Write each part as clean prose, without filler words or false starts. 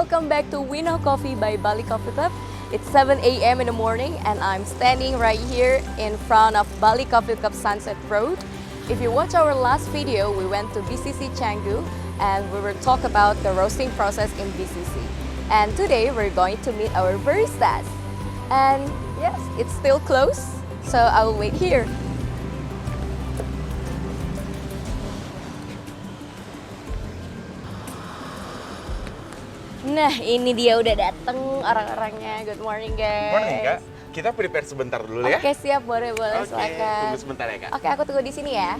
welcome back to We Know Coffee by Bali Coffee Club. It's 7 a.m. in the morning and I'm standing right here in front of Bali Coffee Club Sunset Road. If you watch our last video, we went to BCC Canggu and we will talk about the roasting process in BCC. And today we're going to meet our baristas. And yes, it's still closed, so I will wait here. Nah, ini dia udah dateng orang-orangnya. Good morning, guys. Morning, Kak. Kita prepare sebentar dulu ya. Oke, siap. Boleh, Oke, silakan. tunggu sebentar ya, Kak. Oke, aku tunggu di sini ya.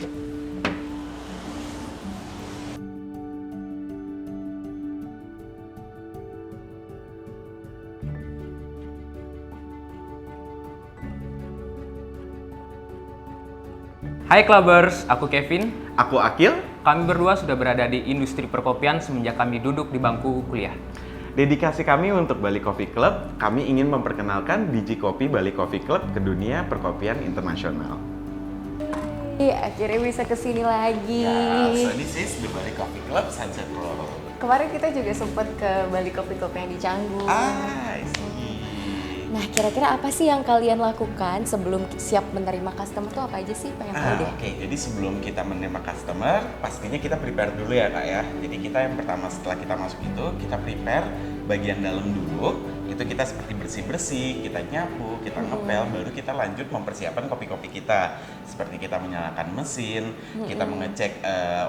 Hai Clubbers, aku Kevin. Aku Akil. Kami berdua sudah berada di industri perkopian semenjak kami duduk di bangku kuliah. Dedikasi kami untuk Bali Coffee Club, kami ingin memperkenalkan biji kopi Bali Coffee Club ke dunia perkopian internasional. Iya, akhirnya bisa kesini lagi. So this is the Bali Coffee Club Sunset Road. Kemarin kita juga sempat ke Bali Coffee Club yang di Canggu. I see. Nah, kira-kira apa sih yang kalian lakukan sebelum siap menerima customer tuh apa aja sih? Pengen tahu deh. Oke, jadi sebelum kita menerima customer, pastinya kita prepare dulu ya, Kak ya. Jadi kita yang pertama setelah kita masuk itu, kita prepare bagian dalam dulu. Itu kita seperti bersih-bersih, kita nyapu, kita ngepel, baru kita lanjut mempersiapkan kopi-kopi kita. Seperti kita menyalakan mesin, kita mengecek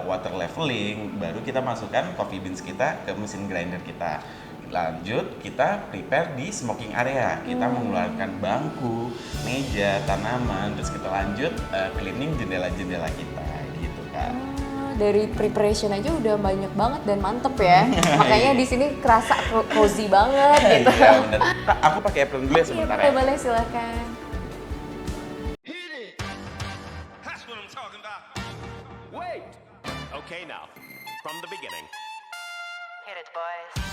water leveling, baru kita masukkan coffee beans kita ke mesin grinder kita. Lanjut, kita prepare di smoking area. Kita mengeluarkan bangku, meja, tanaman, terus kita lanjut cleaning jendela-jendela kita, gitu kan. Dari preparation aja udah banyak banget dan mantep ya. Makanya di sini kerasa cozy banget gitu. Iya, bener. Kak, aku pakai apron dulu ya sebentar ya. Boleh, silakan. That's what I'm talking about. Wait. Okay, now, from the beginning. Hit it, boys.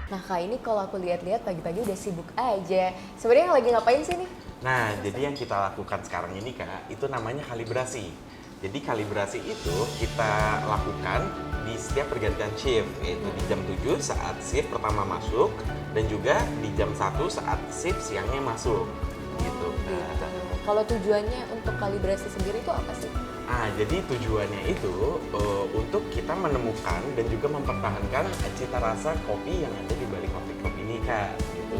Nah, Kak, ini kalau aku lihat-lihat pagi-pagi udah sibuk aja. Sebenarnya lagi ngapain sih nih? Nah, jadi yang kita lakukan sekarang ini, Kak, itu namanya kalibrasi. Jadi kalibrasi itu kita lakukan di setiap pergantian shift, yaitu di jam 7 saat shift pertama masuk, dan juga di jam 1 saat shift siangnya masuk. Gitu. Nah, Kalau tujuannya untuk kalibrasi sendiri itu apa sih? jadi tujuannya itu untuk kita menemukan dan juga mempertahankan cita rasa kopi yang ada di Bali Coffee Club ini, Kak. Gitu.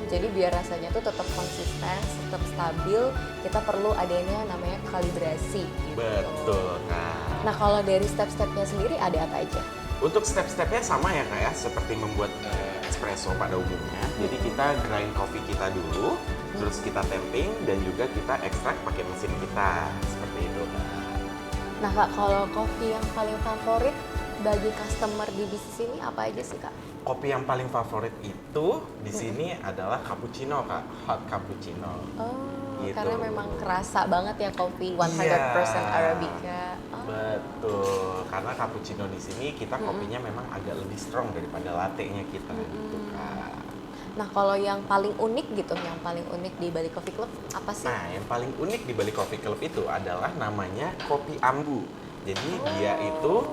Jadi biar rasanya tuh tetap konsisten, tetap stabil, kita perlu adanya namanya kalibrasi. Gitu. Betul, Kak. Nah, kalau dari step-stepnya sendiri ada apa aja? Untuk step-stepnya sama ya, Kak ya, seperti membuat espresso pada umumnya. Jadi kita grind kopi kita dulu, terus kita tamping dan juga kita ekstrak pakai mesin kita. Seperti itu, Kak. Nah, Kak, kalau kopi yang paling favorit bagi customer di bisnis ini apa aja sih, Kak? Kopi yang paling favorit itu di sini adalah cappuccino, Kak. Hot cappuccino. Oh, Gitu. karena memang kerasa banget ya kopi 100% Iya. Arabica. Oh. Betul, karena cappuccino di sini kita kopinya memang agak lebih strong daripada latte-nya kita gitu, Kak. Nah, kalau yang paling unik gitu, yang paling unik di Bali Coffee Club apa sih? Nah, yang paling unik di Bali Coffee Club itu adalah namanya kopi ambu. Jadi dia itu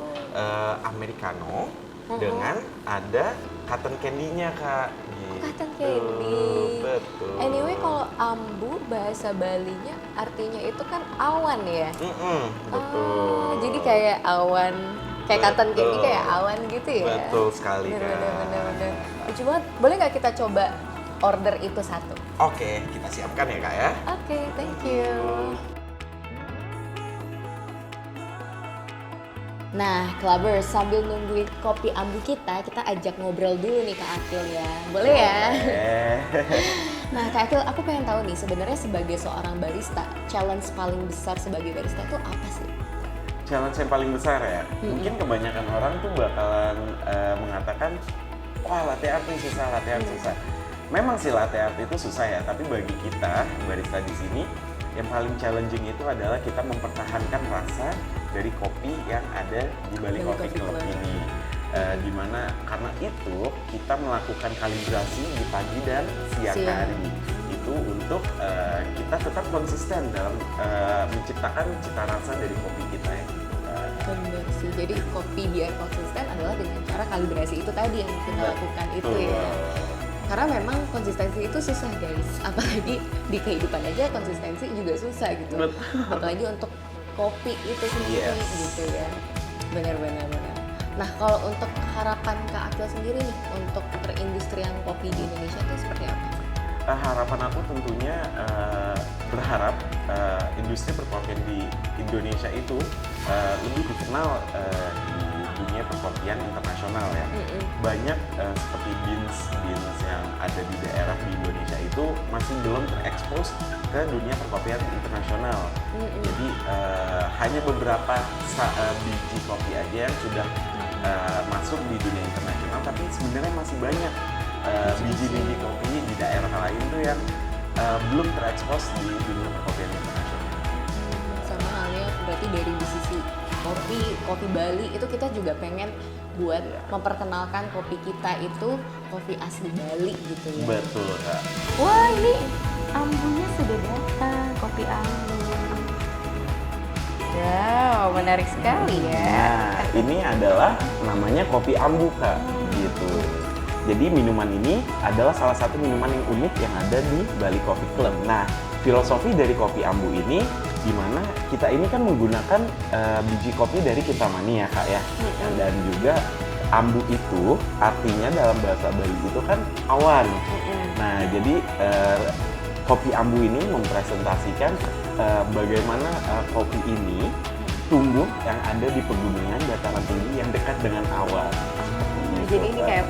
americano dengan ada cotton candy-nya, Kak. Gitu. Cotton candy. Betul. Anyway, kalau ambu bahasa Balinya artinya itu kan awan ya? Betul. Jadi kayak awan, kayak cotton candy Betul. kayak awan gitu ya? Betul sekali, Bener. Kak. Lucu banget. Boleh nggak kita coba order itu satu? Oke, kita siapkan ya, Kak ya. Oke, thank you. Nah, Clubbers, sambil nungguin kopi ambu kita ajak ngobrol dulu nih Kak Akil ya. Boleh ya? Nah, Kak Akil, aku pengen tahu nih, sebenarnya sebagai seorang barista, challenge paling besar sebagai barista itu apa sih? Challenge yang paling besar ya, mungkin kebanyakan orang tuh bakalan mengatakan, wah latte art ini susah, latte art susah. Memang sih latte art itu susah ya, tapi bagi kita barista di sini, yang paling challenging itu adalah kita mempertahankan rasa dari kopi yang ada di Bali Coffee Club ini. dimana karena itu kita melakukan kalibrasi di pagi dan siang hari itu untuk kita tetap konsisten dalam menciptakan cita rasa dari kopi kita ya. Bener sih, jadi kopi biar konsisten adalah dengan cara kalibrasi itu tadi yang kita lakukan itu ya. Karena memang konsistensi itu susah guys, apalagi di kehidupan aja konsistensi juga susah gitu. Apalagi untuk kopi itu sendiri gitu ya. Benar. Nah kalau untuk harapan Kak Akil sendiri nih untuk perindustrian kopi di Indonesia itu seperti apa? Harapan aku tentunya berharap industri perkopian di Indonesia itu lebih dikenal di dunia perkopian internasional ya. Banyak seperti beans yang ada di daerah di Indonesia itu masih belum terekspos ke dunia perkopian internasional. Jadi hanya beberapa biji kopi aja yang sudah masuk di dunia internasional, tapi sebenarnya masih banyak biji-biji kopi di daerah lain tuh yang belum terekspos di dunia perkopian internasional. Sama halnya berarti dari sisi kopi Bali itu kita juga pengen buat memperkenalkan kopi kita itu kopi asli Bali gitu ya. Betul Kak. Wah ini ambunya sudah datang, kopi ambu. Wow, menarik sekali ya. Nah, ini adalah namanya kopi ambu Kak, gitu. Jadi minuman ini adalah salah satu minuman yang unik yang ada di Bali Coffee Club. Nah, filosofi dari kopi ambu ini di mana kita ini kan menggunakan biji kopi dari Kintamani ya Kak ya. Dan juga ambu itu artinya dalam bahasa Bali itu kan awan. Nah, jadi kopi ambu ini mempresentasikan bagaimana kopi ini tumbuh yang ada di pegunungan dataran tinggi yang dekat dengan awan. Jadi ini kayak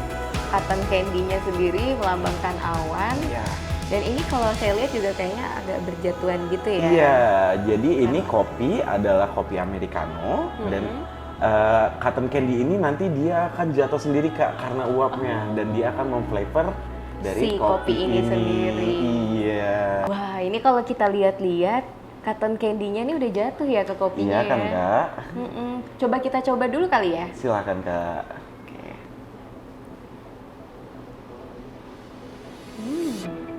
cotton candy-nya sendiri melambangkan awan. Iya. Dan ini kalau saya lihat juga kayaknya agak berjatuhan gitu ya. Iya, jadi ini kopi adalah kopi americano dan cotton candy ini nanti dia akan jatuh sendiri Kak karena uapnya dan dia akan memflavor dari si kopi ini sendiri. Iya. Wah, ini kalau kita lihat-lihat cotton candy-nya ini udah jatuh ya ke kopinya. Iya kan ya? Kak? Coba kita coba dulu kali ya. Silakan Kak.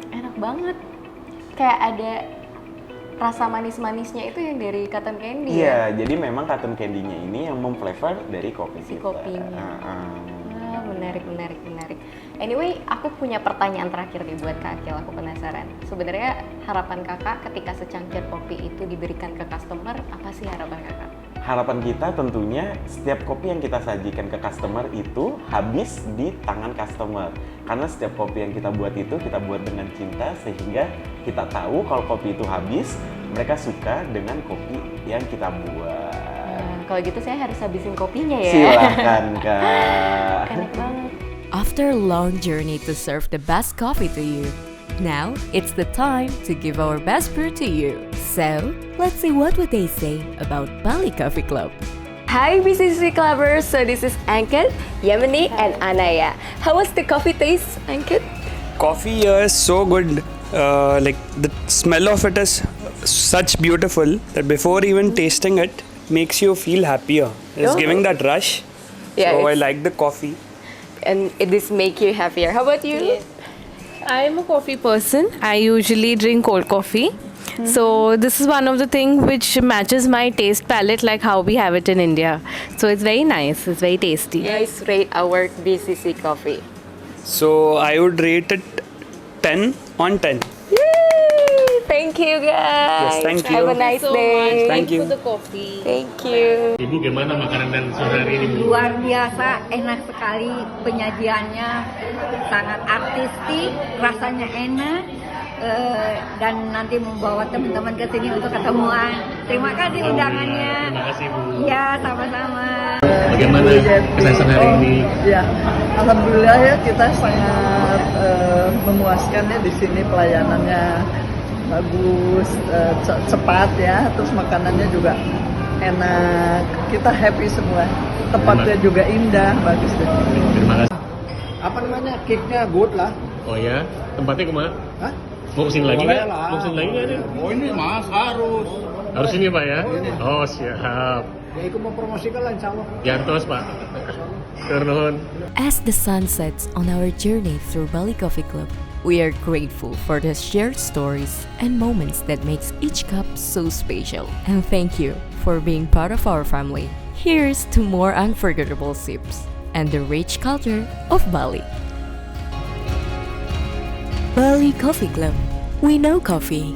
Enak banget. Kayak ada rasa manis-manisnya itu yang dari cotton candy ya. Iya, jadi memang cotton candy-nya ini yang memflavor dari kopi Si kita. kopinya. Wah, menarik. Anyway, aku punya pertanyaan terakhir nih buat Kak Akil, aku penasaran. Sebenarnya harapan Kakak ketika secangkir kopi itu diberikan ke customer, apa sih harapan Kakak? Harapan kita tentunya setiap kopi yang kita sajikan ke customer itu habis di tangan customer. Karena setiap kopi yang kita buat itu kita buat dengan cinta sehingga kita tahu kalau kopi itu habis, mereka suka dengan kopi yang kita buat. Kalau gitu saya harus habisin kopinya ya. Silahkan Kak. Enak banget. After a long journey to serve the best coffee to you, now it's the time to give our best brew to you. So, let's see what would they say about Bali Coffee Club. Hi BCC Clubbers, so this is Ankit, Yemeni and Anaya. How was the coffee taste, Ankit? Coffee here is so good. Like the smell of it is such beautiful that before even tasting it makes you feel happier. It's giving that rush. Yeah, So I it's- like the coffee. And it is make you happier. How about you? I'm a coffee person. I usually drink cold coffee. So this is one of the things which matches my taste palette like how we have it in India. So it's very nice. It's very tasty. Guys, rate our BCC coffee. So I would rate it 10 on 10. Yay! Thank you guys. Yes, thank Have you. a nice So day. much. Thank you. For the coffee. Thank you. Ibu gimana makanan dan sore hari ini? Luar biasa, enak sekali penyajiannya, sangat artistik, rasanya enak, dan nanti membawa teman-teman ke sini untuk ketemuan. Terima kasih undangannya. Terima kasih Bu. Ya, sama-sama. Bagaimana kesan hari ini? Ya, alhamdulillah ya kita sangat memuaskan ya di sini, pelayanannya bagus, cepat ya, terus makanannya juga enak, kita happy semua, tempatnya juga indah, bagus deh. Terima kasih. Apa namanya, cake-nya good lah. Oh ya, tempatnya kemana? Hah? Mau kesini lagi Boleh nggak? lah. Mau kesini lagi nggak nih? Oh ini mas, harus. Harus ini Pak ya? Ini. Oh siap. Ya ikut mempromosikan lah insya Allah. Jangan terus Pak. Turun. As the sun sets on our journey through Bali Coffee Club, we are grateful for the shared stories and moments that makes each cup so special. And thank you for being part of our family. Here's to more unforgettable sips and the rich culture of Bali. Bali Coffee Club. We know coffee.